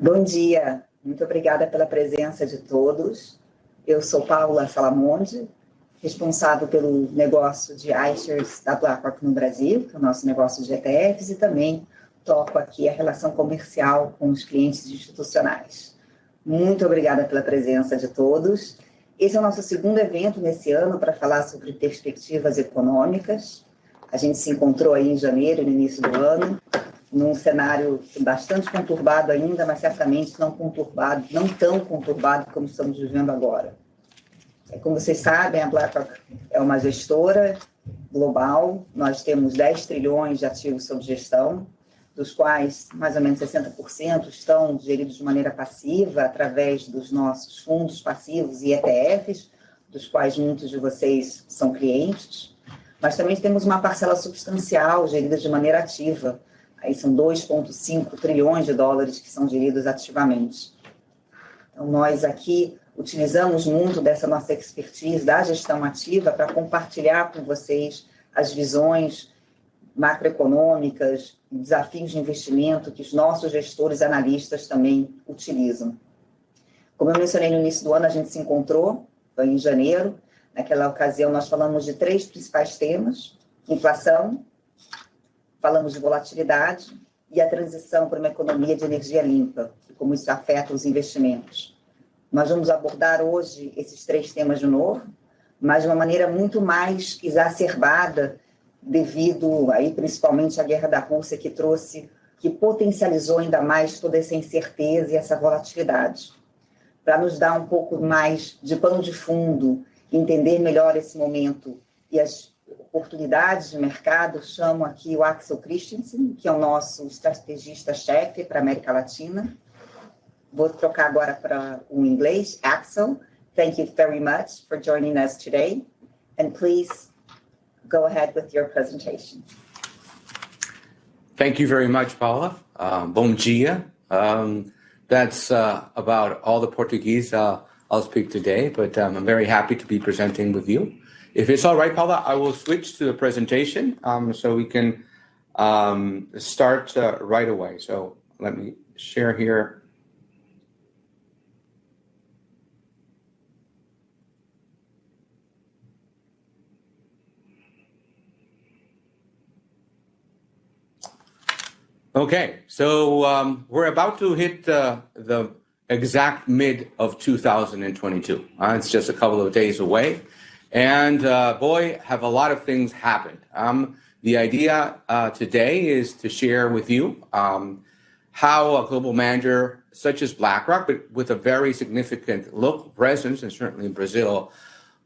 Bom dia, muito obrigada pela presença de todos. Eu sou Paula Salamonde, responsável pelo negócio de iShares da BlackRock no Brasil, que é o nosso negócio de ETFs, e também toco aqui a relação comercial com os clientes institucionais. Muito obrigada pela presença de todos. Esse é o nosso segundo evento nesse ano para falar sobre perspectivas econômicas. A gente se encontrou aí em janeiro, no início do ano, num cenário bastante conturbado ainda, mas certamente não tão conturbado como estamos vivendo agora. Como vocês sabem, a BlackRock é uma gestora global. Nós temos 10 trilhões de ativos sob gestão, dos quais mais ou menos 60% estão geridos de maneira passiva através dos nossos fundos passivos e ETFs, dos quais muitos de vocês são clientes. Mas também temos uma parcela substancial gerida de maneira ativa. Aí são 2,5 trilhões de dólares que são geridos ativamente. Então, nós aqui utilizamos muito dessa nossa expertise da gestão ativa para compartilhar com vocês as visões macroeconômicas, desafios de investimento que os nossos gestores e analistas também utilizam. Como eu mencionei no início do ano, a gente se encontrou, foi em janeiro. Naquela ocasião, nós falamos de 3 principais temas: inflação, falamos de volatilidade e a transição para uma economia de energia limpa, e como isso afeta os investimentos. Nós vamos abordar hoje esses 3 temas de novo, mas de uma maneira muito mais exacerbada, devido aí principalmente à guerra da Rússia, que potencializou ainda mais toda essa incerteza e essa volatilidade. Para nos dar um pouco mais de pano de fundo, entender melhor esse momento e as oportunidades de mercado, chamo aqui o Axel Christensen, que é o nosso estrategista-chefe para a América Latina. Vou trocar agora para o inglês. Axel, thank you very much for joining us today. And please go ahead with your presentation. Thank you very much, Paula. Bom dia. That's about all the Portuguese I'll speak today, but I'm very happy to be presenting with you. If it's all right, Paula, I will switch to the presentation so we can start right away. So let me share here. Okay, so we're about to hit the exact mid of 2022. It's just a couple of days away. And boy, have a lot of things happened. The idea today is to share with you how a global manager such as BlackRock, but with a very significant local presence, and certainly in Brazil,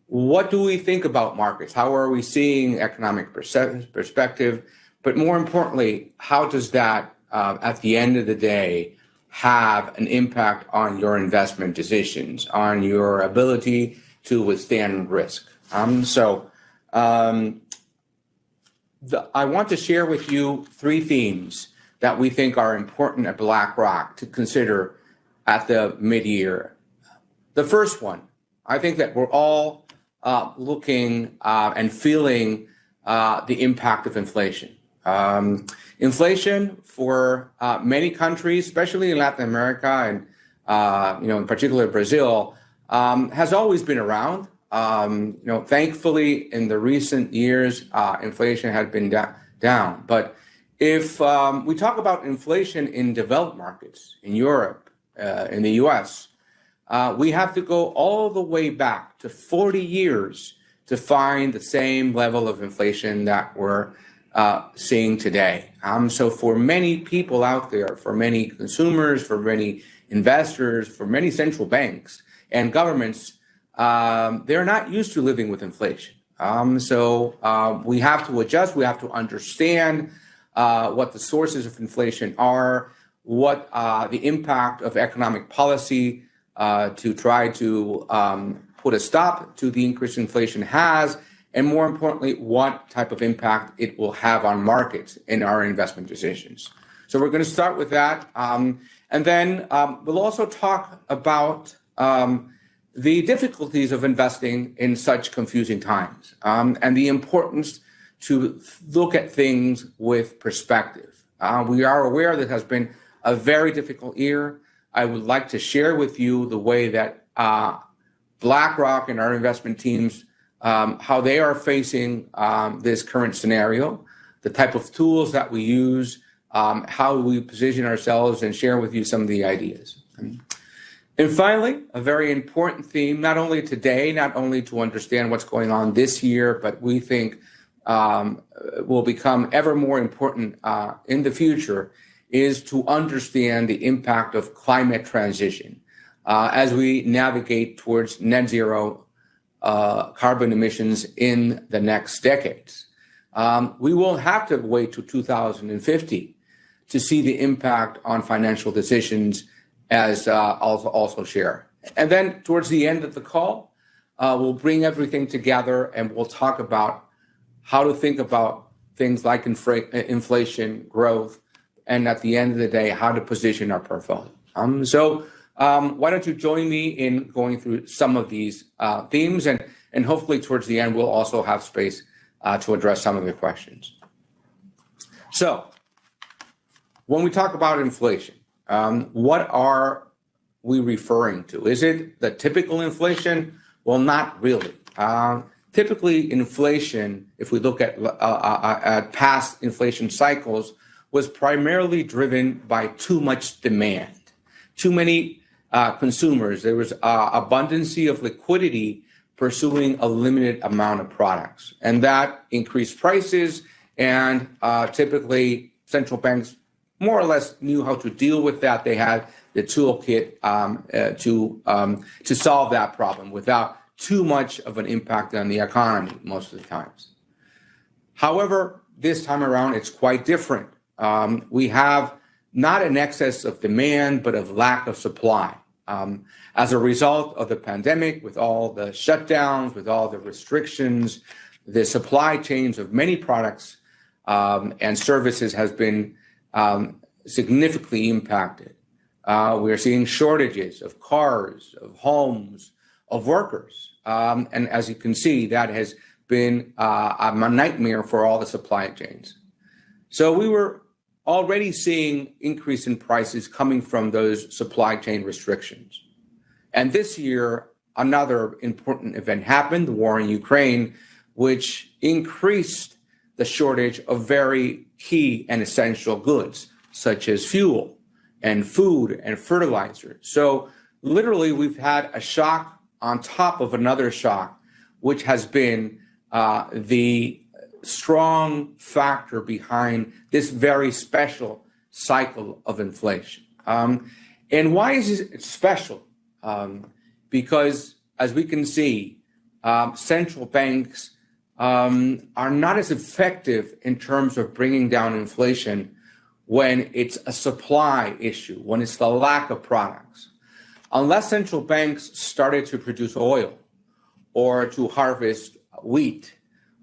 what do we think about markets? How are we seeing economic perspective? But more importantly, how does that, at the end of the day, have an impact on your investment decisions, on your ability to withstand risk? I want to share with you 3 themes that we think are important at BlackRock to consider at the mid-year. The first one, I think that we're all looking and feeling the impact of inflation. Inflation for many countries, especially in Latin America and in particular Brazil, has always been around. Thankfully, in the recent years, inflation has been down. But if we talk about inflation in developed markets, in Europe, in the US, we have to go all the way back to 40 years to find the same level of inflation that we're seeing today. So for many people out there, for many consumers, for many investors, for many central banks and governments, they're not used to living with inflation. So we have to adjust. We have to understand what the sources of inflation are, what the impact of economic policy to try to put a stop to the increase in inflation has, and more importantly, what type of impact it will have on markets in our investment decisions. So we're going to start with that. And then we'll also talk about the difficulties of investing in such confusing times and the importance to look at things with perspective. We are aware that it has been a very difficult year. I would like to share with you the way that BlackRock and our investment teams, how they are facing this current scenario, the type of tools that we use, how we position ourselves, and share with you some of the ideas. And finally, a very important theme, not only today, not only to understand what's going on this year, but we think will become ever more important in the future, is to understand the impact of climate transition as we navigate towards net zero carbon emissions in the next decades. We will have to wait to 2050 to see the impact on financial decisions, as I'll also share. And then towards the end of the call, we'll bring everything together and we'll talk about how to think about things like inflation, growth, and at the end of the day, how to position our portfolio. So why don't you join me in going through some of these themes, and hopefully towards the end, we'll also have space to address some of the questions. So when we talk about inflation, what are we referring to? Is it the typical inflation? Well, not really. Typically, inflation, if we look at past inflation cycles, was primarily driven by too much demand, too many consumers. There was abundancy of liquidity pursuing a limited amount of products, and that increased prices. And typically, central banks more or less knew how to deal with that. They had the toolkit to solve that problem without too much of an impact on the economy most of the times. However, this time around, it's quite different. We have not an excess of demand, but of lack of supply. As a result of the pandemic, with all the shutdowns, with all the restrictions, the supply chains of many products and services has been significantly impacted. We're seeing shortages of cars, of homes, of workers. And as you can see, that has been a nightmare for all the supply chains. So we were already seeing increase in prices coming from those supply chain restrictions. And this year, another important event happened, the war in Ukraine, which increased the shortage of very key and essential goods, such as fuel and food and fertilizer. So literally, we've had a shock on top of another shock, which has been the strong factor behind this very special cycle of inflation. And why is it special? Because as we can see, central banks are not as effective in terms of bringing down inflation when it's a supply issue, when it's the lack of products. Unless central banks started to produce oil or to harvest wheat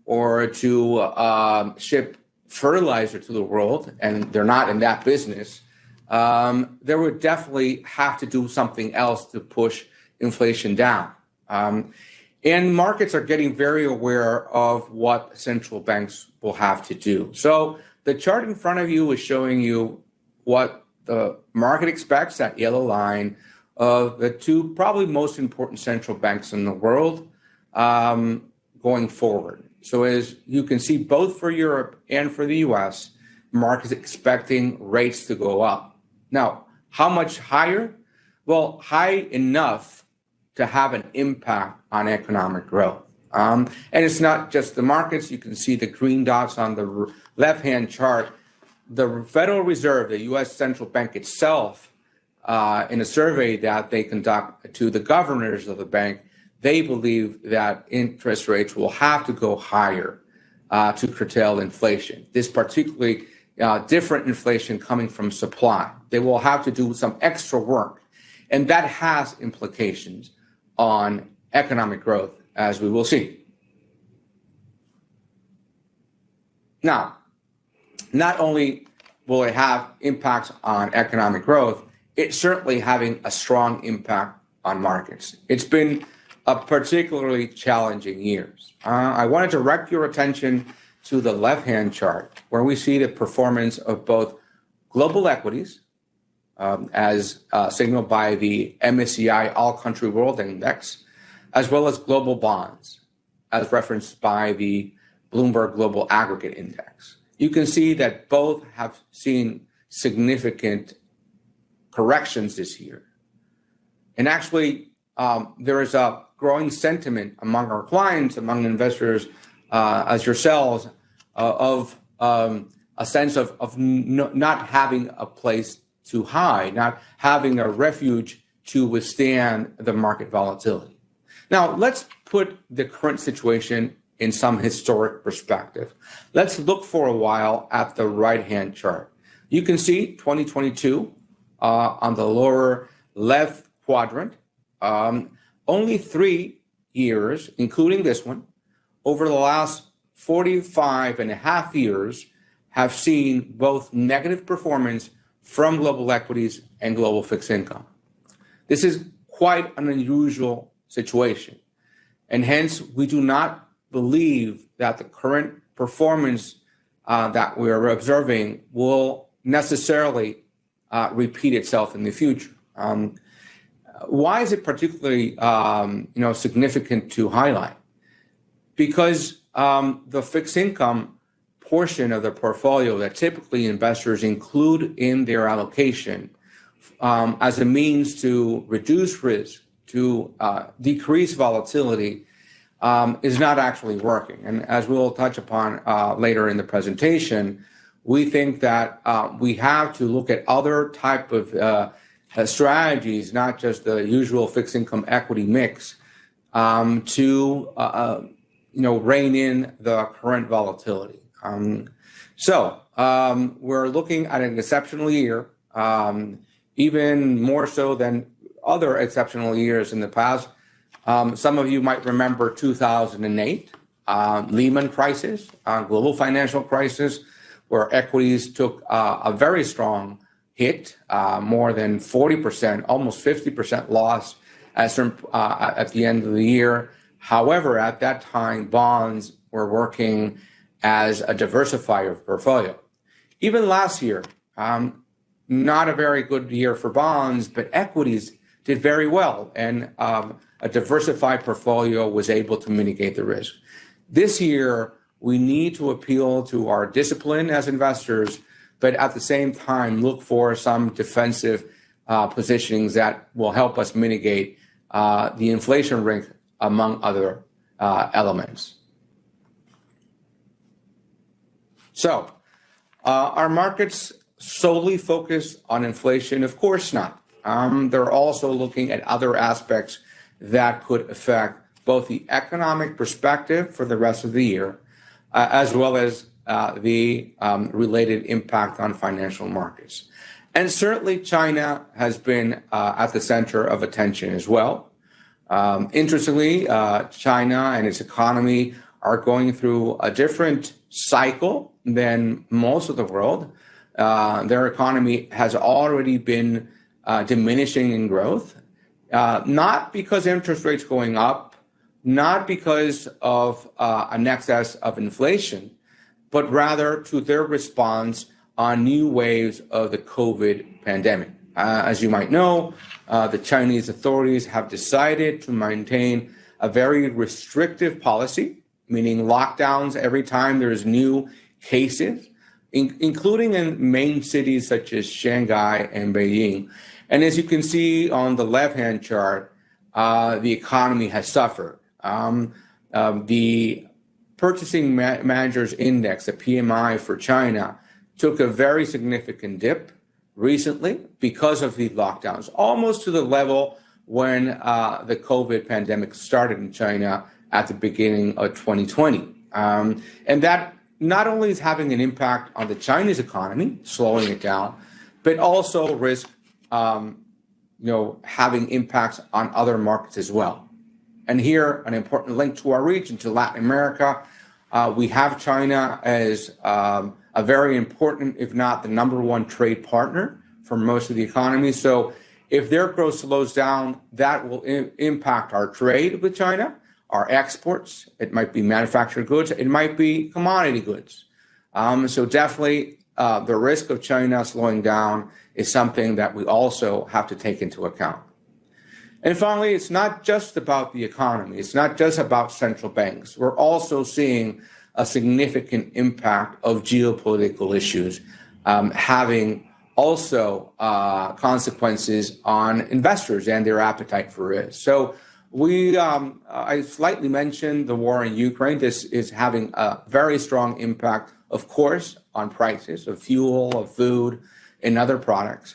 or to ship fertilizer to the world, and they're not in that business, there would definitely have to do something else to push inflation down. And markets are getting very aware of what central banks will have to do. So the chart in front of you is showing you what the market expects, that yellow line, of the two probably most important central banks in the world going forward. So as you can see, both for Europe and for the US, markets expecting rates to go up. Now, how much higher? Well, high enough to have an impact on economic growth. And it's not just the markets. You can see the green dots on the left-hand chart. The Federal Reserve, the US Central Bank itself, in a survey that they conduct to the governors of the bank, they believe that interest rates will have to go higher to curtail inflation. This particularly different inflation coming from supply. They will have to do some extra work. And that has implications on economic growth, as we will see. Now, not only will it have impacts on economic growth, it's certainly having a strong impact on markets. It's been a particularly challenging year. I want to direct your attention to the left-hand chart, where we see the performance of both global equities as signaled by the MSCI All Country World Index, as well as global bonds, as referenced by the Bloomberg Global Aggregate Index. You can see that both have seen significant corrections this year. And actually, there is a growing sentiment among our clients, among investors, as yourselves, of a sense of not having a place to hide, not having a refuge to withstand the market volatility. Now, let's put the current situation in some historic perspective. Let's look for a while at the right-hand chart. You can see 2022 on the lower left quadrant, only 3 years, including this one, over the last 45 and a half years have seen both negative performance from global equities and global fixed income. This is quite an unusual situation, and hence we do not believe that the current performance that we are observing will necessarily repeat itself in the future. Why is it particularly significant to highlight? Because the fixed income portion of the portfolio that typically investors include in their allocation as a means to reduce risk, to decrease volatility, is not actually working. And as we'll touch upon later in the presentation, we think that we have to look at other type of strategies, not just the usual fixed income equity mix, to rein in the current volatility. So we're looking at an exceptional year, even more so than other exceptional years in the past. Some of you might remember 2008, Lehman crisis, global financial crisis, where equities took a very strong hit, more than 40%, almost 50% loss at the end of the year. However, at that time, bonds were working as a diversifier of portfolio. Even last year, not a very good year for bonds, but equities did very well, and a diversified portfolio was able to mitigate the risk. This year, we need to appeal to our discipline as investors, but at the same time, look for some defensive positionings that will help us mitigate the inflation risk, among other elements. So, are markets solely focused on inflation? Of course not. They're also looking at other aspects that could affect both the economic perspective for the rest of the year, as well as the related impact on financial markets. And certainly China has been at the center of attention as well. Interestingly, China and its economy are going through a different cycle than most of the world. Their economy has already been diminishing in growth, not because interest rates going up, not because of an excess of inflation, but rather to their response on new waves of the COVID pandemic. As you might know, the Chinese authorities have decided to maintain a very restrictive policy, meaning lockdowns every time there's new cases, including in main cities such as Shanghai and Beijing. And as you can see on the left-hand chart, the economy has suffered. The Purchasing Managers Index, the PMI for China, took a very significant dip recently because of the lockdowns, almost to the level when the COVID pandemic started in China at the beginning of 2020. And that not only is having an impact on the Chinese economy, slowing it down, but also risk having impacts on other markets as well. And here, an important link to our region, to Latin America. We have China as a very important, if not the number one trade partner for most of the economy. So if their growth slows down, that will impact our trade with China, our exports. It might be manufactured goods. It might be commodity goods. So definitely the risk of China slowing down is something that we also have to take into account. And finally, it's not just about the economy. It's not just about central banks. We're also seeing a significant impact of geopolitical issues having also consequences on investors and their appetite for risk. So I slightly mentioned the war in Ukraine. This is having a very strong impact, of course, on prices of fuel, of food, and other products.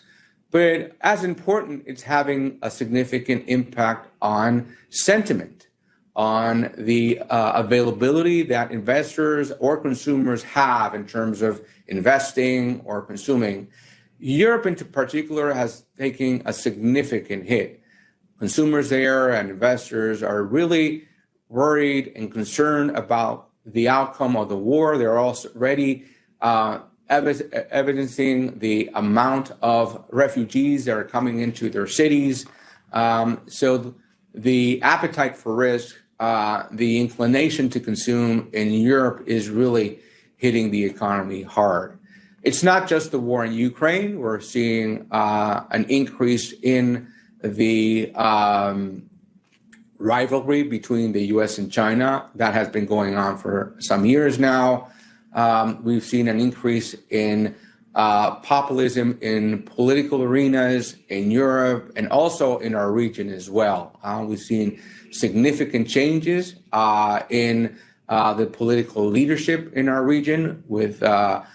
But as important, it's having a significant impact on sentiment, on the availability that investors or consumers have in terms of investing or consuming. Europe in particular has taken a significant hit. Consumers there and investors are really worried and concerned about the outcome of the war. They're also already evidencing the amount of refugees that are coming into their cities. So the appetite for risk, the inclination to consume in Europe is really hitting the economy hard. It's not just the war in Ukraine. We're seeing an increase in the rivalry between the U.S. and China that has been going on for some years now. We've seen an increase in populism in political arenas in Europe and also in our region as well. We've seen significant changes in the political leadership in our region with a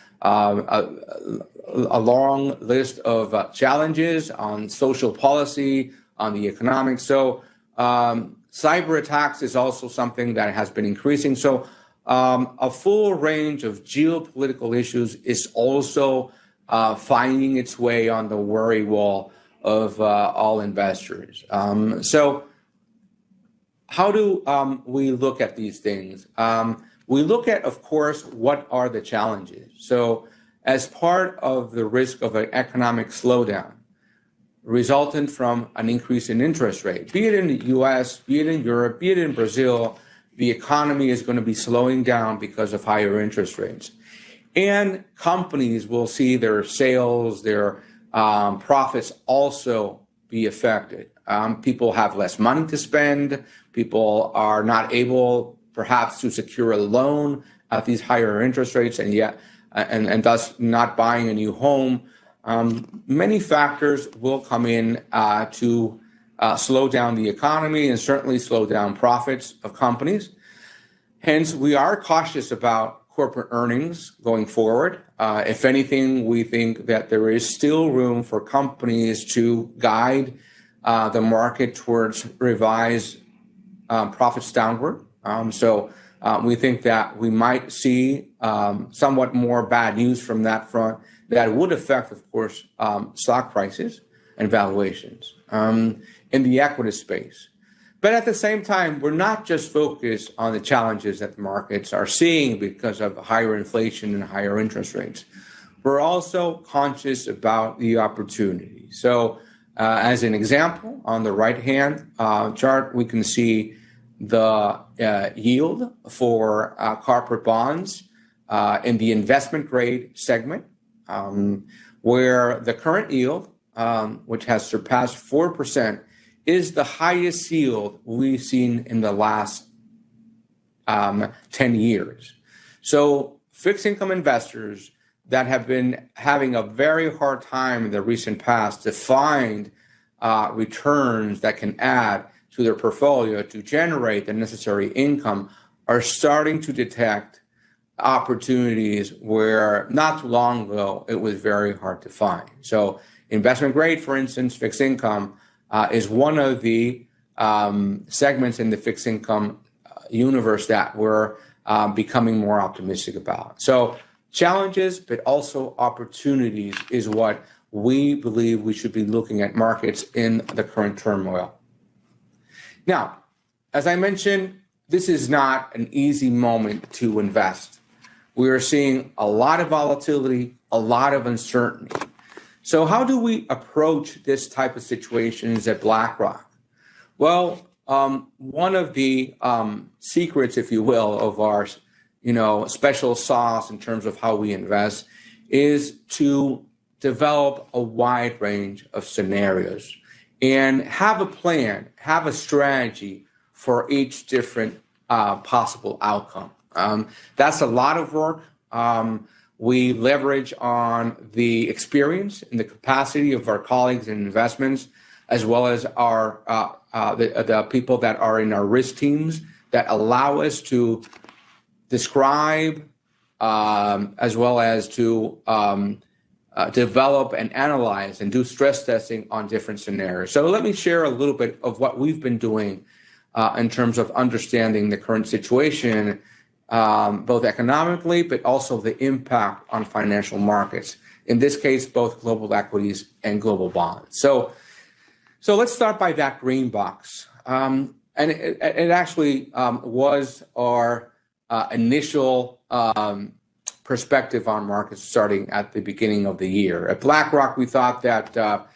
long list of challenges on social policy, on the economics. So cyber attacks is also something that has been increasing. So a full range of geopolitical issues is also finding its way on the worry wall of all investors. So how do we look at these things? We look at, of course, what are the challenges. So as part of the risk of an economic slowdown resultant from an increase in interest rate, be it in the US, be it in Europe, be it in Brazil, the economy is going to be slowing down because of higher interest rates. And companies will see their sales, their profits also be affected. People have less money to spend. People are not able, perhaps, to secure a loan at these higher interest rates, and thus not buying a new home. Many factors will come in to slow down the economy and certainly slow down profits of companies. Hence, we are cautious about corporate earnings going forward. If anything, we think that there is still room for companies to guide the market towards revised profits downward. So we think that we might see somewhat more bad news from that front that would affect, of course, stock prices and valuations in the equity space. But at the same time, we're not just focused on the challenges that the markets are seeing because of higher inflation and higher interest rates. We're also conscious about the opportunity. So as an example, on the right-hand chart, we can see the yield for corporate bonds in the investment grade segment, where the current yield, which has surpassed 4%, is the highest yield we've seen in the last 10 years. So fixed income investors that have been having a very hard time in the recent past to find returns that can add to their portfolio to generate the necessary income are starting to detect opportunities where not too long ago it was very hard to find. So investment grade, for instance, fixed income is one of the segments in the fixed income universe that we're becoming more optimistic about. So challenges, but also opportunities is what we believe we should be looking at markets in the current turmoil. Now, as I mentioned, this is not an easy moment to invest. We are seeing a lot of volatility, a lot of uncertainty. So how do we approach this type of situations at BlackRock? Well, one of the secrets, if you will, of our special sauce in terms of how we invest is to develop a wide range of scenarios and have a plan, have a strategy for each different possible outcome. That's a lot of work. We leverage on the experience and the capacity of our colleagues in investments, as well as our the people that are in our risk teams that allow us to describe as well as to develop and analyze and do stress testing on different scenarios. So let me share a little bit of what we've been doing in terms of understanding the current situation, both economically, but also the impact on financial markets. In this case, both global equities and global bonds. So let's start by that green box. And it actually was our initial perspective on markets starting at the beginning of the year. At BlackRock, we thought that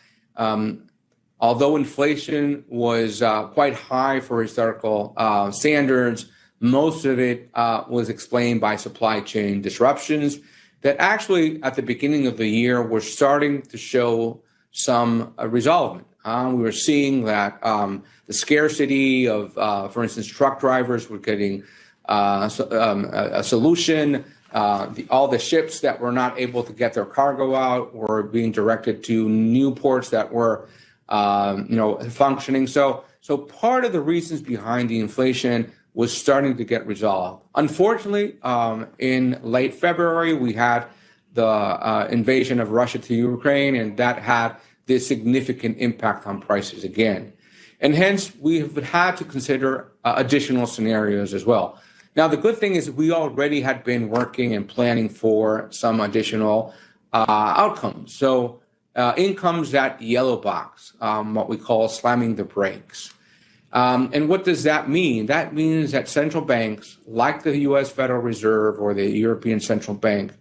although inflation was quite high for historical standards, most of it was explained by supply chain disruptions that actually at the beginning of the year were starting to show some resolvement. We were seeing that the scarcity of, for instance, truck drivers were getting a solution. All the ships that were not able to get their cargo out were being directed to new ports that were, functioning. So part of the reasons behind the inflation was starting to get resolved. Unfortunately, in late February, we had the invasion of Russia to Ukraine, and that had this significant impact on prices again. And hence, we have had to consider additional scenarios as well. Now, the good thing is we already had been working and planning for some additional outcomes. So in comes that yellow box, what we call slamming the brakes. And what does that mean? That means that central banks, like the U.S. Federal Reserve or the European Central Bank,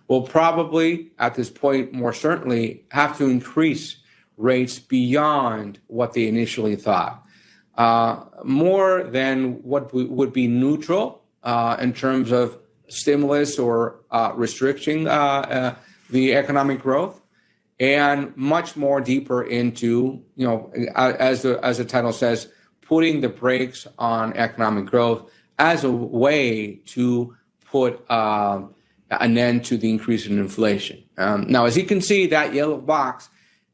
will probably, at this point, more certainly, have to increase rates beyond what they initially thought. More than what would be neutral in terms of stimulus or restricting the economic growth, and much more deeper into, as the title says, putting the brakes on economic growth as a way to put an end to the increase in inflation. Now, as you can see, that yellow box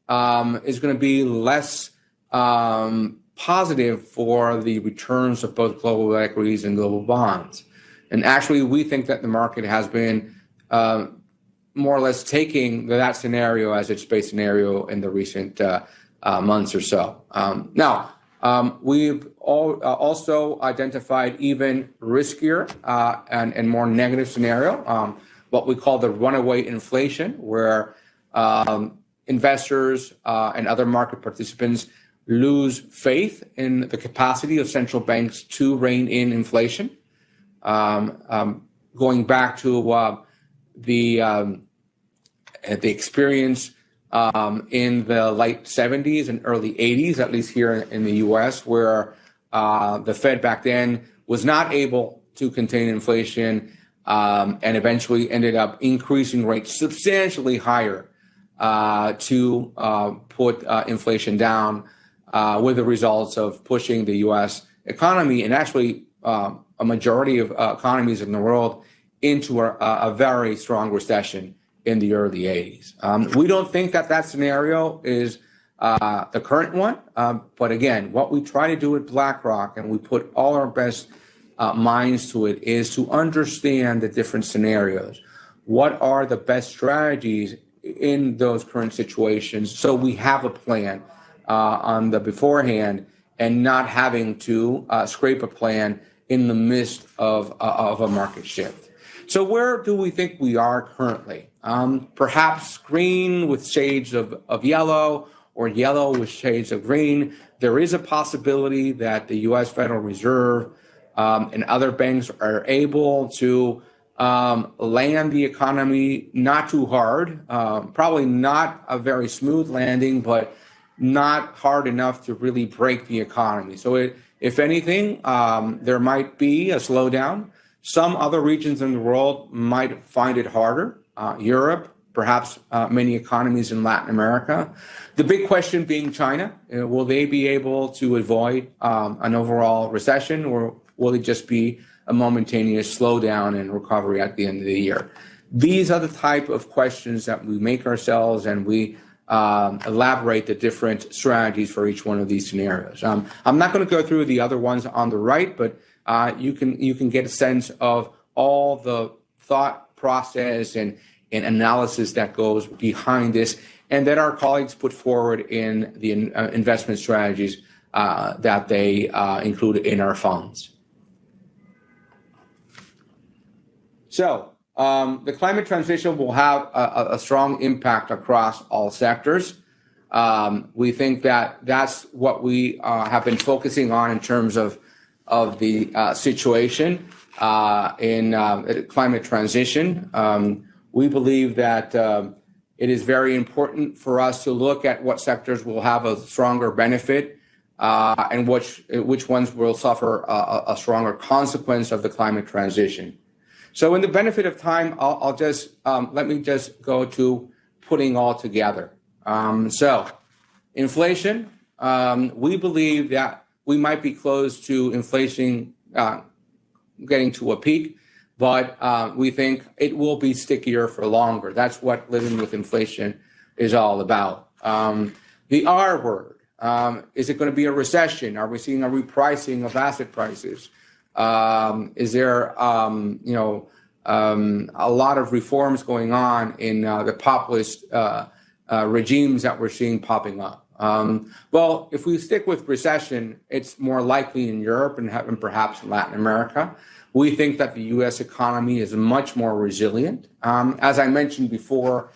is going to be less positive for the returns of both global equities and global bonds. And actually, we think that the market has been more or less taking that scenario as its base scenario in the recent months or so. Now, we've also identified even riskier and more negative scenario, what we call the runaway inflation, where investors and other market participants lose faith in the capacity of central banks to rein in inflation. Going back to the experience in the late 70s and early 80s, at least here in the U.S., where the Fed back then was not able to contain inflation and eventually ended up increasing rates substantially higher to put inflation down, with the results of pushing the U.S. economy and actually a majority of economies in the world into a very strong recession in the early 80s. We don't think that scenario is the current one. But again, what we try to do at BlackRock, and we put all our best minds to it, is to understand the different scenarios. What are the best strategies in those current situations, so we have a plan on the beforehand and not having to scrape a plan in the midst of a market shift. So where do we think we are currently? Perhaps green with shades of yellow, or yellow with shades of green. There is a possibility that the U.S. Federal Reserve and other banks are able to land the economy not too hard, probably not a very smooth landing, but not hard enough to really break the economy. So if anything, there might be a slowdown. Some other regions in the world might find it harder. Europe, perhaps many economies in Latin America. The big question being China. Will they be able to avoid an overall recession, or will it just be a momentaneous slowdown and recovery at the end of the year? These are the type of questions that we make ourselves, and we elaborate the different strategies for each one of these scenarios. I'm not going to go through the other ones on the right, but you can get a sense of all the thought process and analysis that goes behind this, and that our colleagues put forward in the investment strategies that they include in our funds. So the climate transition will have a strong impact across all sectors. We think that that's what we have been focusing on in terms of the situation in climate transition. We believe that it is very important for us to look at what sectors will have a stronger benefit and which ones will suffer a stronger consequence of the climate transition. So in the benefit of time, I'll just let me just go to putting all together. So inflation, we believe that we might be close to inflation getting to a peak, but we think it will be stickier for longer. That's what living with inflation is all about. The R word, is it going to be a recession? Are we seeing a repricing of asset prices? Is there, a lot of reforms going on in the populist regimes that we're seeing popping up? Well, if we stick with recession, it's more likely in Europe and perhaps in Latin America. We think that the U.S. economy is much more resilient. As I mentioned before,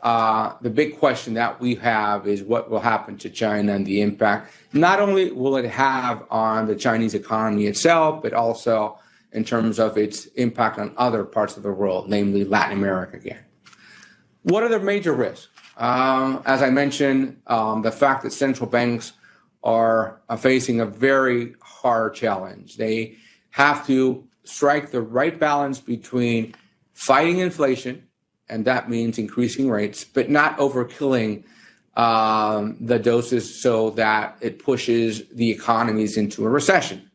the big question that we have is what will happen to China and the impact. Not only will it have on the Chinese economy itself, but also in terms of its impact on other parts of the world, namely Latin America again. What are the major risks? As I mentioned, the fact that central banks are facing a very hard challenge. They have to strike the right balance between fighting inflation, and that means increasing rates, but not overkilling the doses so that it pushes the economies into a recession,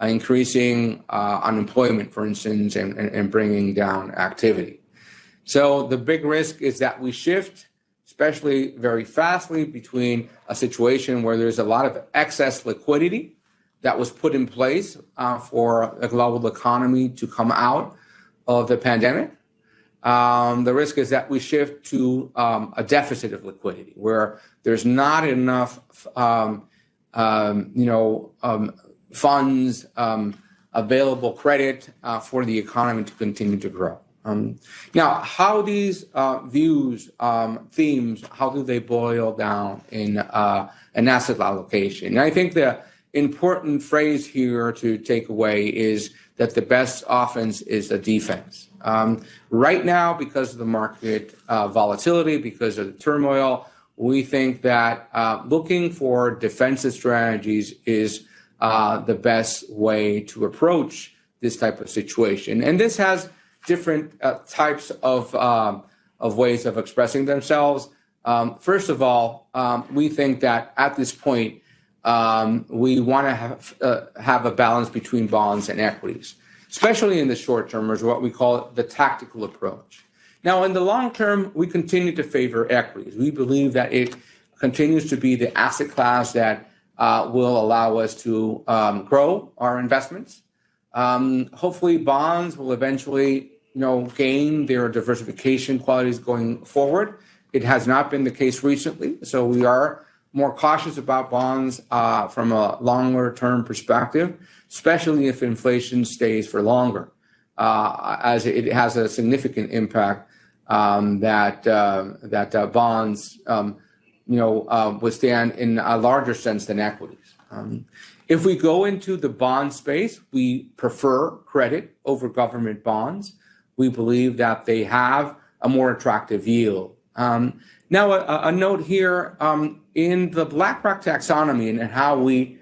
increasing unemployment, for instance, and bringing down activity. So the big risk is that we shift, especially very fastly, between a situation where there's a lot of excess liquidity that was put in place for the global economy to come out of the pandemic. The risk is that we shift to a deficit of liquidity, where there's not enough, funds, available credit for the economy to continue to grow. Now, how these views, themes, how do they boil down in an asset allocation? And I think the important phrase here to take away is that the best offense is a defense. Right now, because of the market volatility, because of the turmoil, we think that looking for defensive strategies is the best way to approach this type of situation. And this has different types of ways of expressing themselves. First of all, we think that at this point, we want to have a balance between bonds and equities, especially in the short term, is what we call the tactical approach. Now, in the long term, we continue to favor equities. We believe that it continues to be the asset class that will allow us to grow our investments. Hopefully, bonds will eventually, gain their diversification qualities going forward. It has not been the case recently, so we are more cautious about bonds from a longer-term perspective, especially if inflation stays for longer, as it has a significant impact that bonds, withstand in a larger sense than equities. If we go into the bond space, we prefer credit over government bonds. We believe that they have a more attractive yield. Now, a note here, in the BlackRock taxonomy and how we,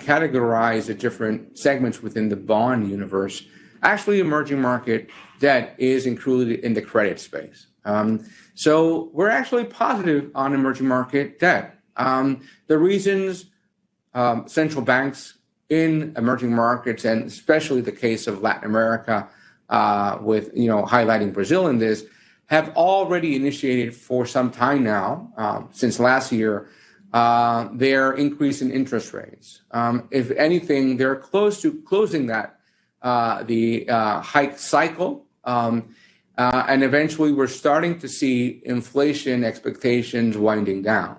categorize the different segments within the bond universe, actually emerging market debt is included in the credit space. So we're actually positive on emerging market debt. The reasons central banks in emerging markets, and especially the case of Latin America, with highlighting Brazil in this, have already initiated for some time now, since last year, their increase in interest rates. If anything, they're close to closing that the hike cycle, and eventually we're starting to see inflation expectations winding down.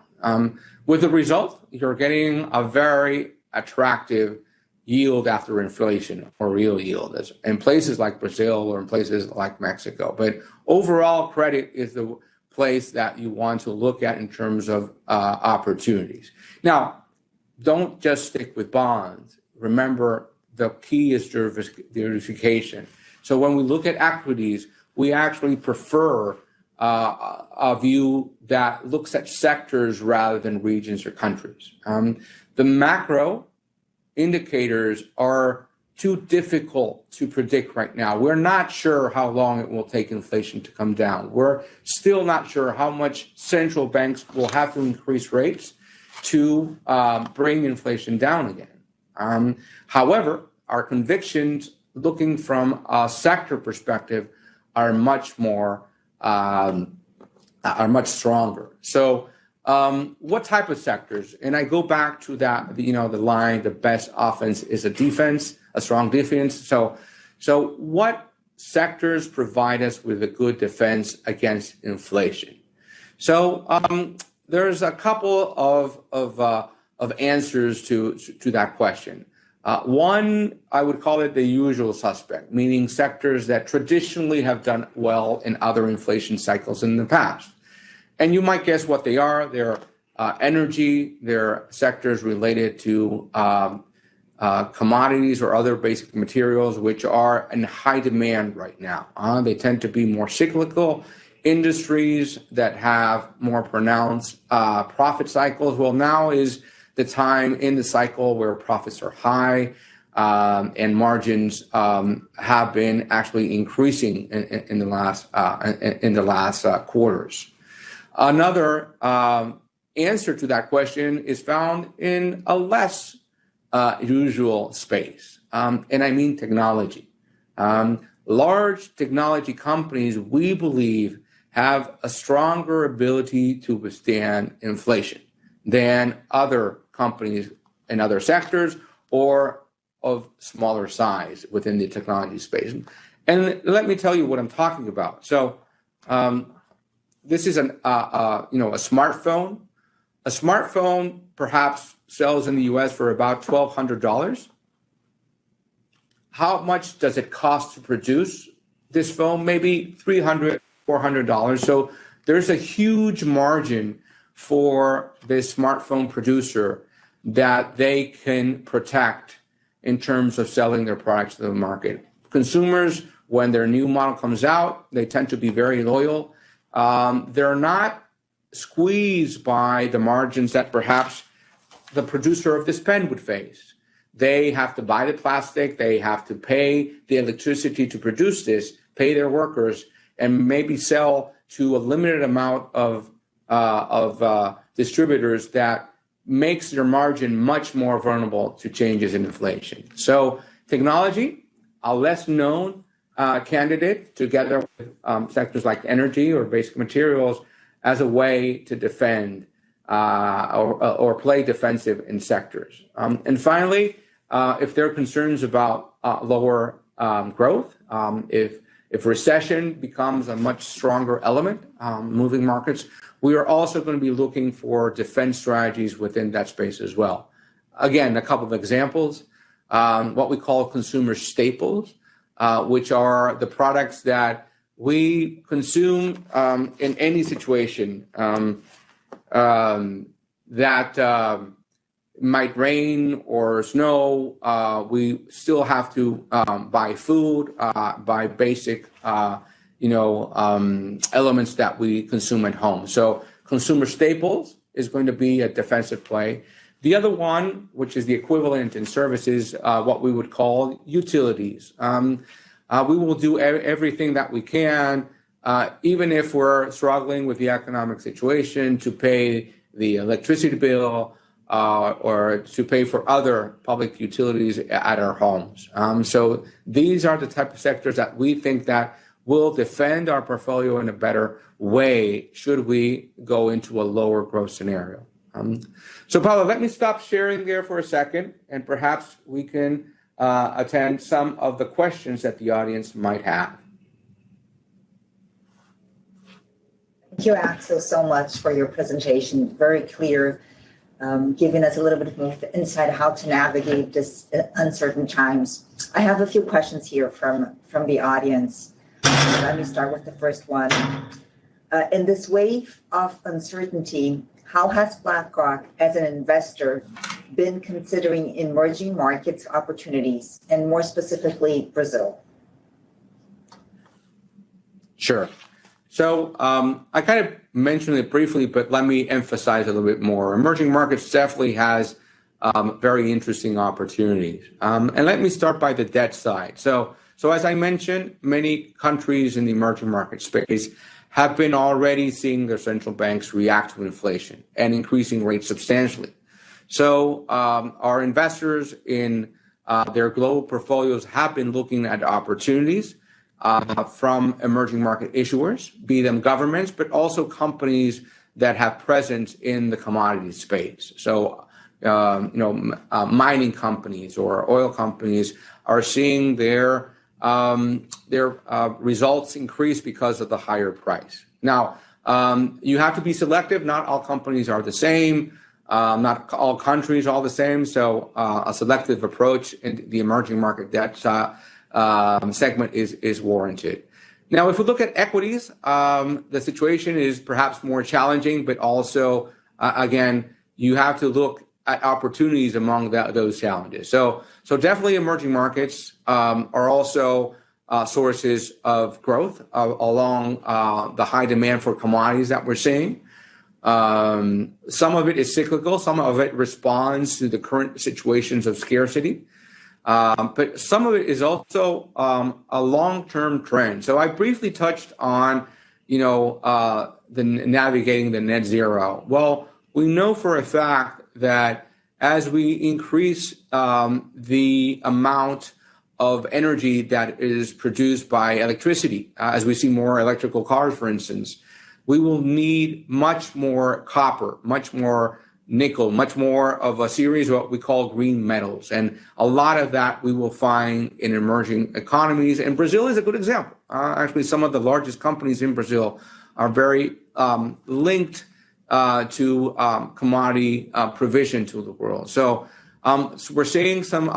With the result, you're getting a very attractive yield after inflation, or real yield, in places like Brazil or in places like Mexico. But overall, credit is the place that you want to look at in terms of opportunities. Now, don't just stick with bonds. Remember, the key is diversification. So when we look at equities, we actually prefer a view that looks at sectors rather than regions or countries. The macro indicators are too difficult to predict right now. We're not sure how long it will take inflation to come down. We're still not sure how much central banks will have to increase rates to bring inflation down again. However, our convictions, looking from a sector perspective, are much stronger. So what type of sectors? And I go back to that, the line, the best offense is a strong defense. So what sectors provide us with a good defense against inflation? So there's a couple of answers to that question. One, I would call it the usual suspect, meaning sectors that traditionally have done well in other inflation cycles in the past. And you might guess what they are. They're energy, they're sectors related to commodities or other basic materials, which are in high demand right now. They tend to be more cyclical industries that have more pronounced profit cycles. Well, now is the time in the cycle where profits are high and margins have been actually increasing in the last quarters. Another answer to that question is found in a less usual space, and I mean technology. Large technology companies, we believe, have a stronger ability to withstand inflation than other companies in other sectors or of smaller size within the technology space. And let me tell you what I'm talking about. So this is a smartphone. A smartphone perhaps sells in the US for about $1,200. How much does it cost to produce this phone? Maybe $300, $400. So there's a huge margin for this smartphone producer that they can protect in terms of selling their products to the market. Consumers, when their new model comes out, they tend to be very loyal. They're not squeezed by the margins that perhaps the producer of this pen would face. They have to buy the plastic, they have to pay the electricity to produce this, pay their workers, and maybe sell to a limited amount of distributors that makes their margin much more vulnerable to changes in inflation. So technology, a less known candidate, together with sectors like energy or basic materials, as a way to defend or play defensive in sectors. And finally, if there are concerns about lower growth, if recession becomes a much stronger element, moving markets, we are also going to be looking for defense strategies within that space as well. Again, a couple of examples, what we call consumer staples, which are the products that we consume in any situation that might rain or snow. We still have to buy food, buy basic elements that we consume at home. So consumer staples is going to be a defensive play. The other one, which is the equivalent in services, what we would call utilities. we will do everything that we can, even if we're struggling with the economic situation, to pay the electricity bill or to pay for other public utilities at our homes. So these are the type of sectors that we think that will defend our portfolio in a better way should we go into a lower growth scenario. So Paula, let me stop sharing there for a second, and perhaps we can attend some of the questions that the audience might have. Thank you, Axel, so much for your presentation. Very clear, giving us a little bit more insight how to navigate this uncertain times. I have a few questions here from the audience. Let me start with the first one. In this wave of uncertainty, how has BlackRock, as an investor, been considering emerging markets opportunities, and more specifically, Brazil? Sure. So I kind of mentioned it briefly, but let me emphasize a little bit more. Emerging markets definitely has very interesting opportunities. And let me start by the debt side. So as I mentioned, many countries in the emerging market space have been already seeing their central banks react to inflation and increasing rates substantially. So our investors in their global portfolios have been looking at opportunities from emerging market issuers, be them governments, but also companies that have presence in the commodity space. So, mining companies or oil companies are seeing their results increase because of the higher price. Now, you have to be selective. Not all companies are the same. Not all countries are all the same. So a selective approach in the emerging market debt segment is warranted. Now, if we look at equities, the situation is perhaps more challenging, but also, again, you have to look at opportunities among those challenges. So definitely emerging markets are also sources of growth along the high demand for commodities that we're seeing. Some of it is cyclical, some of it responds to the current situations of scarcity. But some of it is also a long-term trend. So I briefly touched on, the navigating the net zero. Well, we know for a fact that as we increase the amount of energy that is produced by electricity, as we see more electrical cars, for instance, we will need much more copper, much more nickel, much more of a series of what we call green metals. And a lot of that we will find in emerging economies. And Brazil is a good example. Actually, some of the largest companies in Brazil are very linked to commodity provision to the world. So we're seeing some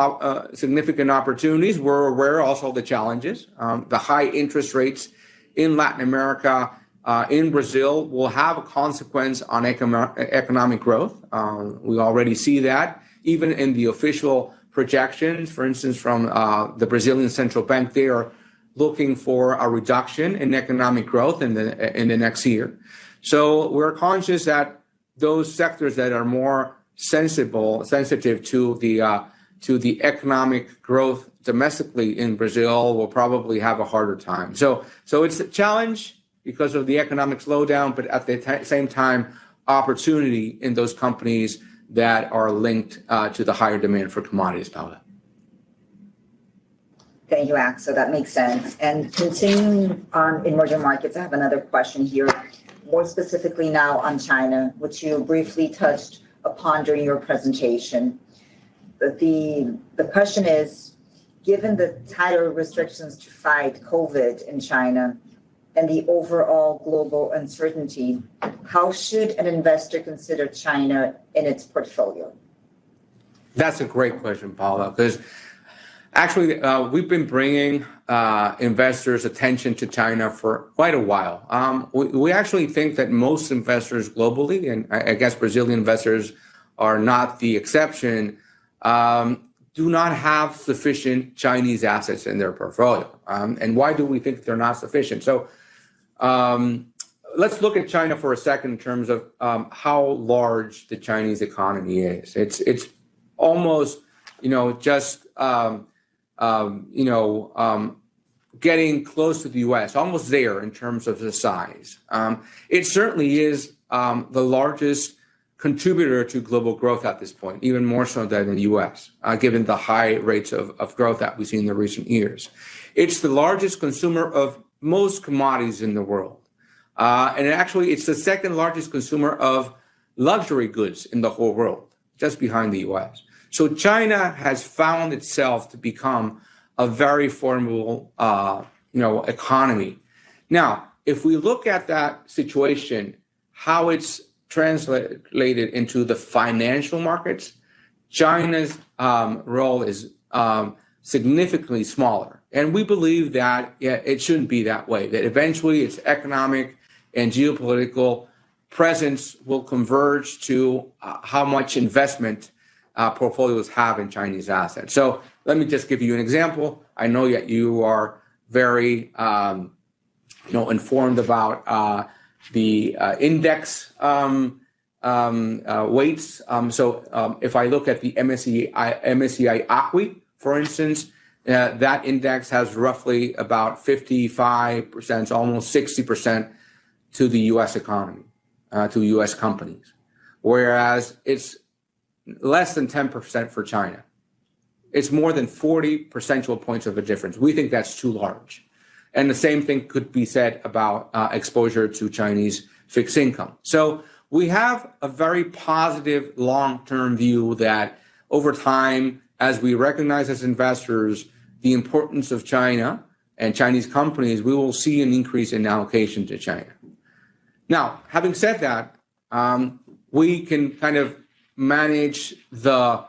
significant opportunities. We're aware also of the challenges. The high interest rates in Latin America, in Brazil, will have a consequence on economic growth. We already see that even in the official projections. For instance, from the Brazilian central bank, they are looking for a reduction in economic growth in the next year. So we're conscious that those sectors that are more sensitive to the economic growth domestically in Brazil will probably have a harder time. So it's a challenge because of the economic slowdown, but at the same time, opportunity in those companies that are linked to the higher demand for commodities, Paula. Thank you, Axel. That makes sense. And continuing on emerging markets, I have another question here, more specifically now on China, which you briefly touched upon during your presentation. The question is, given the tighter restrictions to fight COVID in China and the overall global uncertainty, how should an investor consider China in its portfolio? That's a great question, Paula, because actually we've been bringing investors' attention to China for quite a while. We actually think that most investors globally, and I guess Brazilian investors are not the exception, do not have sufficient Chinese assets in their portfolio. And why do we think they're not sufficient? So let's look at China for a second in terms of how large the Chinese economy is. It's almost, just getting close to the U.S., almost there in terms of the size. It certainly is the largest contributor to global growth at this point, even more so than the U.S., given the high rates of growth that we've seen in the recent years. It's the largest consumer of most commodities in the world. And actually, it's the second largest consumer of luxury goods in the whole world, just behind the U.S. So China has found itself to become a very formidable, economy. Now, if we look at that situation, how it's translated into the financial markets, China's role is significantly smaller. And we believe that it shouldn't be that way, that eventually its economic and geopolitical presence will converge to how much investment portfolios have in Chinese assets. So let me just give you an example. I know that you are very informed about the index weights. So if I look at the MSCI ACWI, for instance, that index has roughly about 55%, almost 60% to the U.S. economy, to U.S. companies, whereas it's less than 10% for China. It's more than 40 percentage points of a difference. We think that's too large. And the same thing could be said about exposure to Chinese fixed income. So we have a very positive long-term view that over time, as we recognize as investors the importance of China and Chinese companies, we will see an increase in allocation to China. Now, having said that, we can kind of manage the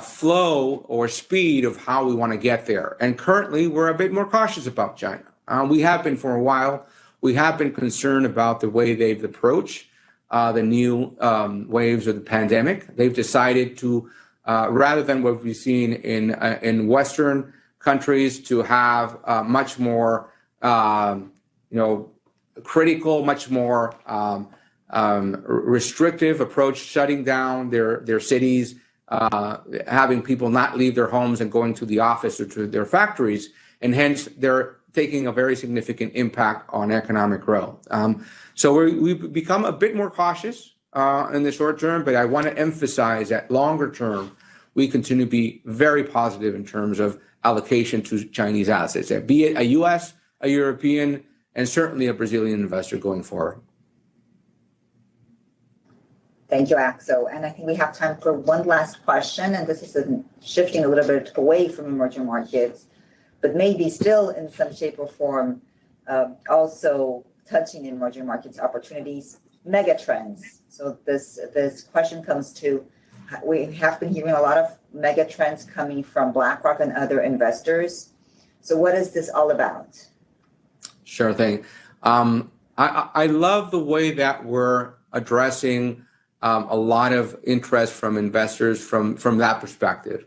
flow or speed of how we want to get there. And currently, we're a bit more cautious about China. We have been for a while. We have been concerned about the way they've approached the new waves of the pandemic. They've decided to, rather than what we've seen in Western countries, to have much more, critical, much more restrictive approach, shutting down their cities, having people not leave their homes and going to the office or to their factories, and hence they're taking a very significant impact on economic growth. So we've become a bit more cautious in the short term, but I want to emphasize that longer term, we continue to be very positive in terms of allocation to Chinese assets, be it a U.S., a European, and certainly a Brazilian investor going forward. Thank you, Axel. And I think we have time for one last question, and this is shifting a little bit away from emerging markets, but maybe still in some shape or form, also touching emerging markets opportunities, mega trends. So this question comes to, we have been hearing a lot of mega trends coming from BlackRock and other investors. So what is this all about? Sure thing. I love the way that we're addressing a lot of interest from investors from that perspective.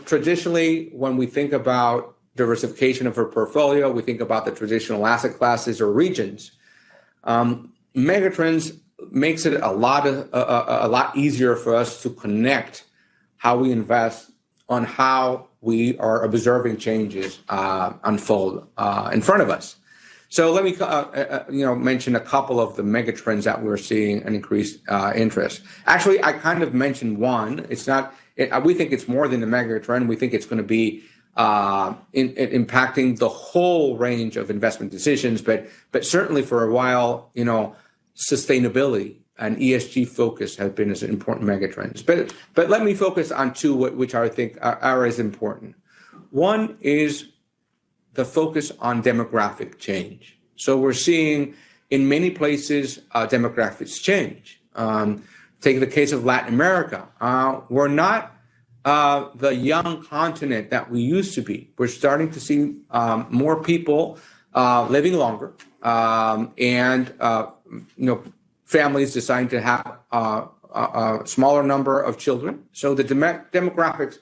Traditionally, when we think about diversification of our portfolio, we think about the traditional asset classes or regions. Megatrends makes it a lot easier for us to connect how we invest on how we are observing changes unfold in front of us. So let me mention a couple of the megatrends that we're seeing an increased interest. Actually, I kind of mentioned one. It's not. We think it's more than a megatrend. We think it's going to be impacting the whole range of investment decisions. But certainly for a while, sustainability and ESG focus have been as important megatrends. But let me focus on two which I think are as important. One is the focus on demographic change. So we're seeing in many places demographics change. Take the case of Latin America. We're not the young continent that we used to be. We're starting to see more people living longer, and families deciding to have a smaller number of children. So the demographics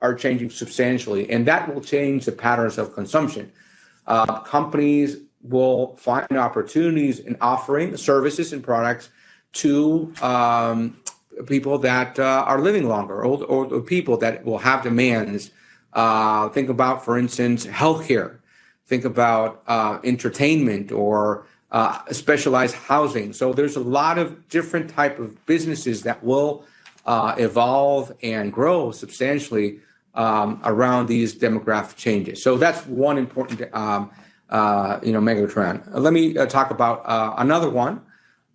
are changing substantially, and that will change the patterns of consumption. Companies will find opportunities in offering services and products to people that are living longer, older people that will have demands. Think about, for instance, healthcare. think about entertainment or specialized housing. So there's a lot of different type of businesses that will evolve and grow substantially around these demographic changes. So that's one important megatrend. Let me talk about another one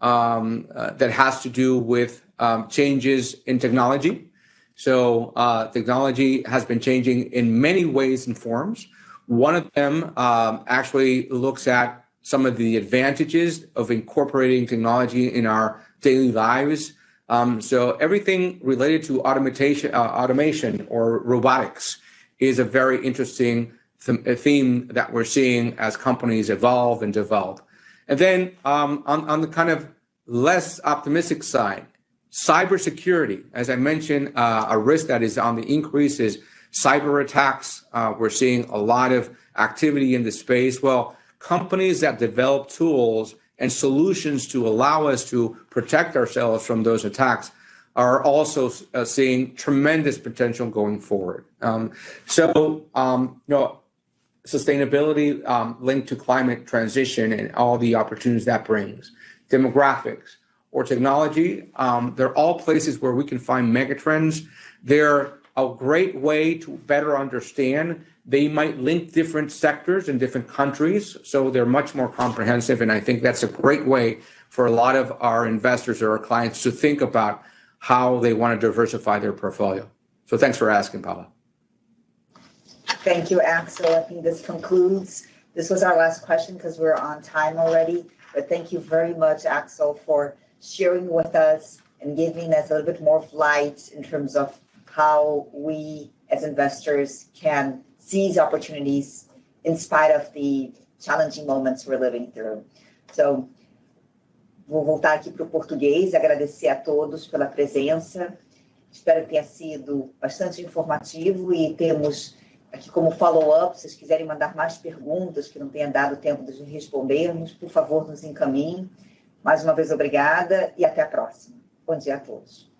that has to do with changes in technology. So technology has been changing in many ways and forms. One of them actually looks at some of the advantages of incorporating technology in our daily lives. So everything related to automation or robotics is a very interesting theme that we're seeing as companies evolve and develop. And then on the kind of less optimistic side, cybersecurity, as I mentioned, a risk that is on the increase is cyber attacks. We're seeing a lot of activity in the space. Well, companies that develop tools and solutions to allow us to protect ourselves from those attacks are also seeing tremendous potential going forward. Sustainability linked to climate transition and all the opportunities that brings, demographics or technology, they're all places where we can find megatrends. They're a great way to better understand. They might link different sectors in different countries, so they're much more comprehensive, and I think that's a great way for a lot of our investors or our clients to think about how they want to diversify their portfolio. So thanks for asking, Paula. Thank you, Axel. I think this concludes. This was our last question because we're on time already, but thank you very much, Axel, for sharing with us and giving us a little bit more light in terms of how we as investors can seize opportunities in spite of the challenging moments we're living through. So, vou voltar aqui para o português, agradecer a todos pela presença. Espero que tenha sido bastante informativo e temos aqui como follow-up, se vocês quiserem mandar mais perguntas que não tenha dado tempo de respondermos, por favor, nos encaminhem. Mais uma vez, obrigada e até a próxima. Bom dia a todos.